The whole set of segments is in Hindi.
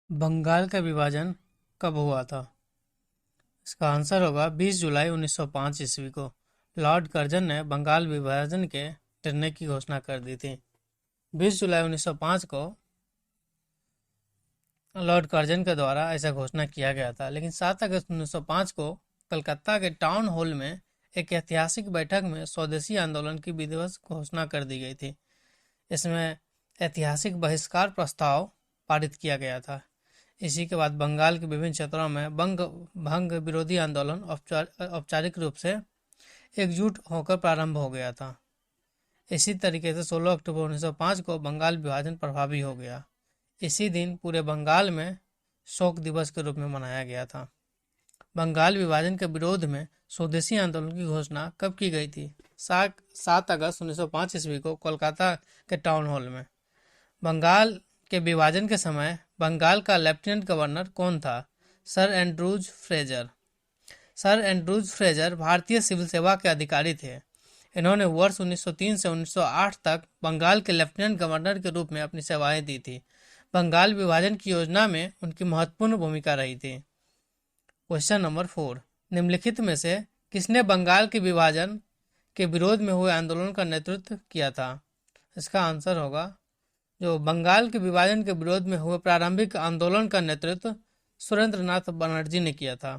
बंगाल का विभाजन कब हुआ था? इसका आंसर होगा 20 जुलाई 1905 ईस्वी को। लॉर्ड कर्जन ने बंगाल विभाजन के निर्णय की घोषणा कर दी थी। 20 जुलाई 1905 को लॉर्ड कर्जन के द्वारा ऐसा घोषणा किया गया था, लेकिन 7 अगस्त 1905 को कलकत्ता के टाउन हॉल में एक ऐतिहासिक बैठक में स्वदेशी आंदोलन की विधिवत घोषणा कर दी गई थी। इसमें ऐतिहासिक बहिष्कार प्रस्ताव पारित किया गया था। इसी के बाद बंगाल के विभिन्न क्षेत्रों में भंग विरोधी आंदोलन औपचारिक रूप से एकजुट होकर प्रारंभ हो गया था। इसी तरीके से 16 अक्टूबर 1905 को बंगाल विभाजन प्रभावी हो गया। इसी दिन पूरे बंगाल में शोक दिवस के रूप में मनाया गया था। बंगाल विभाजन के विरोध में स्वदेशी आंदोलन की घोषणा कब की गई थी? 7 अगस्त 1905 ईस्वी को कोलकाता के टाउन हॉल में। बंगाल के विभाजन के समय बंगाल का लेफ्टिनेंट गवर्नर कौन था? Sir Andrews Fraser. Sir Andrews Fraser भारतीय सिविल सेवा के अधिकारी थे। इन्होंने वर्ष 1903 से 1908 तक बंगाल के लेफ्टिनेंट गवर्नर के रूप में अपनी सेवाएं दी थी। बंगाल विभाजन की योजना में उनकी महत्वपूर्ण भूमिका रही थी। क्वेश्चन नंबर 4, निम्नलिखित में से किसने बंगाल के विभाजन के विरोध में हुए आंदोलन का नेतृत्व किया था? इसका आंसर होगा, जो बंगाल के विभाजन के विरोध में हुए प्रारंभिक आंदोलन का नेतृत्व सुरेंद्र नाथ बनर्जी ने किया था।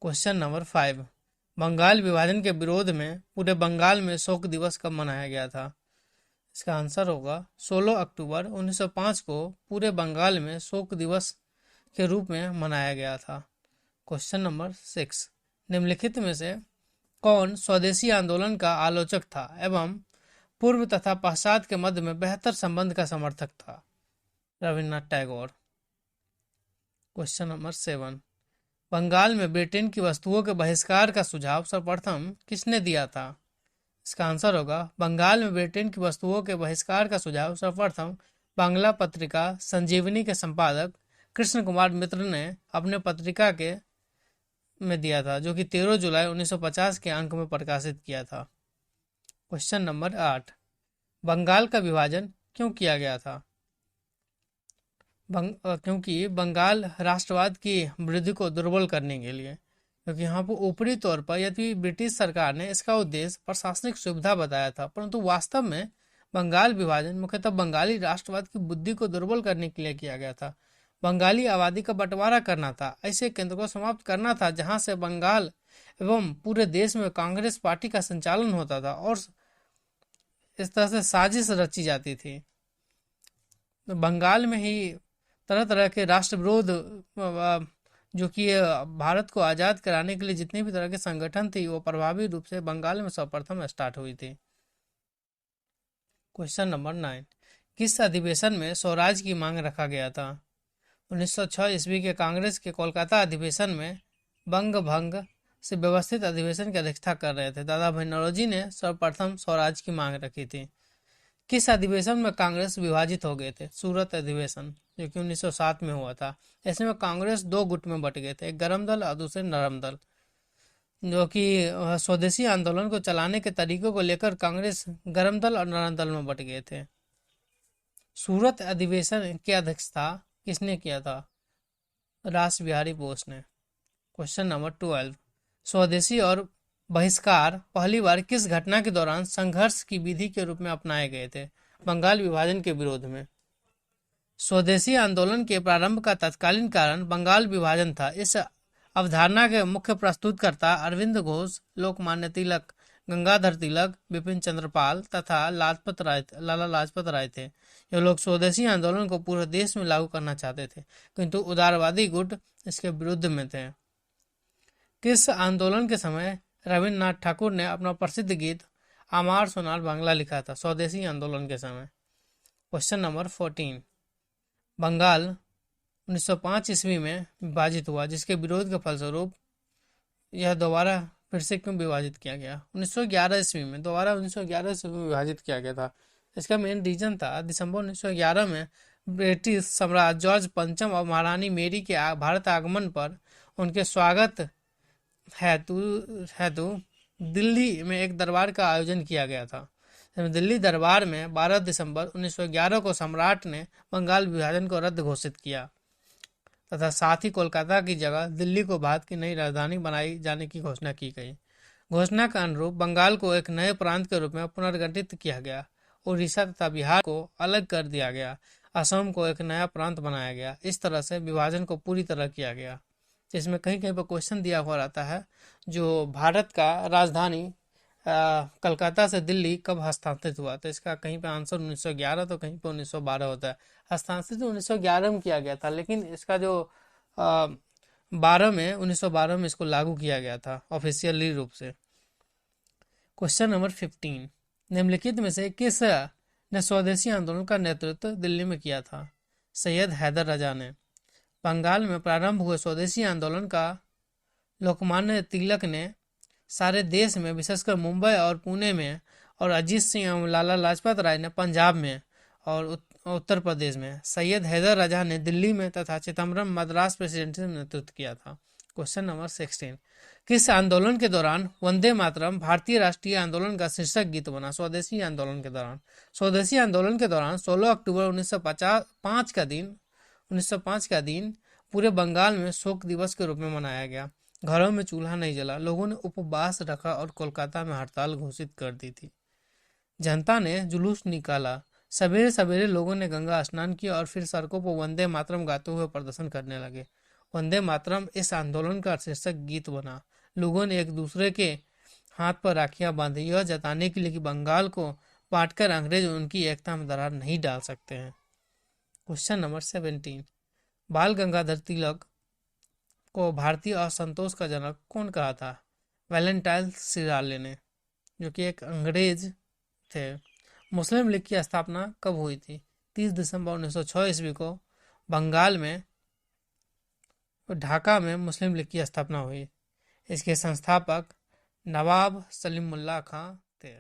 क्वेश्चन नंबर 5, बंगाल विभाजन के विरोध में पूरे बंगाल में शोक दिवस कब मनाया गया था? इसका आंसर होगा 16 अक्टूबर 1905 को पूरे बंगाल में शोक दिवस के रूप में मनाया गया था। क्वेश्चन नंबर 6, निम्नलिखित में से कौन स्वदेशी आंदोलन का आलोचक था एवं पूर्व तथा पश्चात के मध्य में बेहतर संबंध का समर्थक था? रविन्द्रनाथ टैगोर। क्वेश्चन नंबर 7, बंगाल में ब्रिटेन की वस्तुओं के बहिष्कार का सुझाव सर्वप्रथम किसने दिया था? इसका आंसर होगा, बंगाल में ब्रिटेन की वस्तुओं के बहिष्कार का सुझाव सर्वप्रथम बांग्ला पत्रिका संजीवनी के संपादक कृष्ण कुमार मित्र ने अपने पत्रिका के में दिया था, जो कि 13 जुलाई 1950 के अंक में प्रकाशित किया था। क्वेश्चन नंबर 8, बंगाल का विभाजन क्यों किया गया था? क्योंकि बंगाल राष्ट्रवाद की वृद्धि को दुर्बल करने के लिए, क्योंकि यहाँ पर ऊपरी तौर पर यदि ब्रिटिश सरकार ने इसका उद्देश्य प्रशासनिक सुविधा बताया था, परंतु वास्तव में बंगाल विभाजन मुख्यतः बंगाली राष्ट्रवाद की बुद्धि को दुर्बल करने के लिए किया गया था। बंगाली आबादी का बंटवारा करना था, ऐसे केंद्र को समाप्त करना था जहां से बंगाल एवं पूरे देश में कांग्रेस पार्टी का संचालन होता था, और इस तरह से साजिश रची जाती थी। तो बंगाल में ही तरह तरह के राष्ट्र विरोध, जो कि भारत को आज़ाद कराने के लिए जितने भी तरह के संगठन थे, वो प्रभावी रूप से बंगाल में सर्वप्रथम स्टार्ट हुई थी। क्वेश्चन नंबर 9, किस अधिवेशन में स्वराज की मांग रखा गया था? 1906 ईस्वी के कांग्रेस के कोलकाता अधिवेशन में बंग भंग से व्यवस्थित अधिवेशन की अध्यक्षता कर रहे थे दादा भाई नौरोजी ने सर्वप्रथम स्वराज की मांग रखी थी। किस अधिवेशन में कांग्रेस विभाजित हो गए थे? सूरत अधिवेशन, जो कि 1907 में हुआ था। इसमें कांग्रेस दो गुट में बट गए थे, एक गरम दल और दूसरे नरम दल, जो कि स्वदेशी आंदोलन को चलाने के तरीकों को लेकर कांग्रेस गरम दल और नरम दल में बट गए थे। सूरत अधिवेशन की अध्यक्षता किसने किया था? रास बिहारी बोस ने। क्वेश्चन नंबर 12, स्वदेशी और बहिष्कार पहली बार किस घटना के दौरान संघर्ष की विधि के रूप में अपनाए गए थे? बंगाल विभाजन के विरोध में। स्वदेशी आंदोलन के प्रारंभ का तत्कालीन कारण बंगाल विभाजन था। इस अवधारणा के मुख्य प्रस्तुतकर्ता अरविंद घोष, लोकमान्य तिलक, गंगाधर तिलक, बिपिन चंद्र पाल तथा लाला लाजपत राय थे। ये लोग स्वदेशी आंदोलन को पूरे देश में लागू करना चाहते थे, किंतु उदारवादी गुट इसके विरुद्ध में थे। किस आंदोलन के समय रविन्द्रनाथ ठाकुर ने अपना प्रसिद्ध गीत आमार सोनार बांग्ला लिखा था? स्वदेशी आंदोलन के समय। क्वेश्चन नंबर 14, बंगाल 1905 ईस्वी में विभाजित हुआ, जिसके विरोध के फलस्वरूप यह दोबारा फिर से क्यों विभाजित किया गया? 1911 ईस्वी में, दोबारा 1911 ईस्वी में विभाजित किया गया था। इसका मेन रीजन था दिसंबर 1911 में ब्रिटिश सम्राट जॉर्ज पंचम और महारानी मेरी के भारत आगमन पर उनके स्वागत हेतु दिल्ली में एक दरबार का आयोजन किया गया था। जब दिल्ली दरबार में 12 दिसंबर 1911 को सम्राट ने बंगाल विभाजन को रद्द घोषित किया तथा साथ ही कोलकाता की जगह दिल्ली को भारत की नई राजधानी बनाई जाने की घोषणा की गई। घोषणा के अनुरूप बंगाल को एक नए प्रांत के रूप में पुनर्गठित किया गया। उड़ीसा तथा बिहार को अलग कर दिया गया। असम को एक नया प्रांत बनाया गया। इस तरह से विभाजन को पूरी तरह किया गया। इसमें कहीं कहीं पर क्वेश्चन दिया हुआ रहता है, जो भारत का राजधानी कलकत्ता से दिल्ली कब हस्तांतरित हुआ, तो इसका कहीं पे आंसर 1911 तो कहीं पे 1912 होता है। हस्तांतरित 1911 में किया गया था, लेकिन इसका जो 1912 में इसको लागू किया गया था ऑफिशियली रूप से। क्वेश्चन नंबर 15, निम्नलिखित में से किस ने स्वदेशी आंदोलन का नेतृत्व दिल्ली में किया था? सैयद हैदर राजा ने। बंगाल में प्रारंभ हुए स्वदेशी आंदोलन का लोकमान्य तिलक ने सारे देश में, विशेषकर मुंबई और पुणे में, और अजीत सिंह एवं लाला लाजपत राय ने पंजाब में और उत्तर प्रदेश में, सैयद हैदर राजा ने दिल्ली में तथा चिदम्बरम मद्रास प्रेसिडेंसी में नेतृत्व किया था। क्वेश्चन नंबर 16, किस आंदोलन के दौरान वंदे मातरम भारतीय राष्ट्रीय आंदोलन का शीर्षक गीत बना? स्वदेशी आंदोलन के दौरान। स्वदेशी आंदोलन के दौरान 16 अक्टूबर 1905 का दिन पूरे बंगाल में शोक दिवस के रूप में मनाया गया। घरों में चूल्हा नहीं जला, लोगों ने उपवास रखा और कोलकाता में हड़ताल घोषित कर दी थी। जनता ने जुलूस निकाला। सवेरे सवेरे लोगों ने गंगा स्नान किया और फिर सड़कों पर वंदे मातरम गाते हुए प्रदर्शन करने लगे। वंदे मातरम इस आंदोलन का शीर्षक गीत बना। लोगों ने एक दूसरे के हाथ पर राखियां बांधी, यह जताने के लिए कि बंगाल को बांटकर अंग्रेज उनकी एकता में दरार नहीं डाल सकते हैं। क्वेश्चन नंबर 17, बाल गंगाधर तिलक को भारतीय असंतोष का जनक कौन कहा था? वैलेंटाइन सिराले ने, जो कि एक अंग्रेज थे। मुस्लिम लीग की स्थापना कब हुई थी? 30 दिसंबर 1906 ईस्वी को बंगाल में ढाका में मुस्लिम लीग की स्थापना हुई। इसके संस्थापक नवाब सलीमुल्लाह खां थे।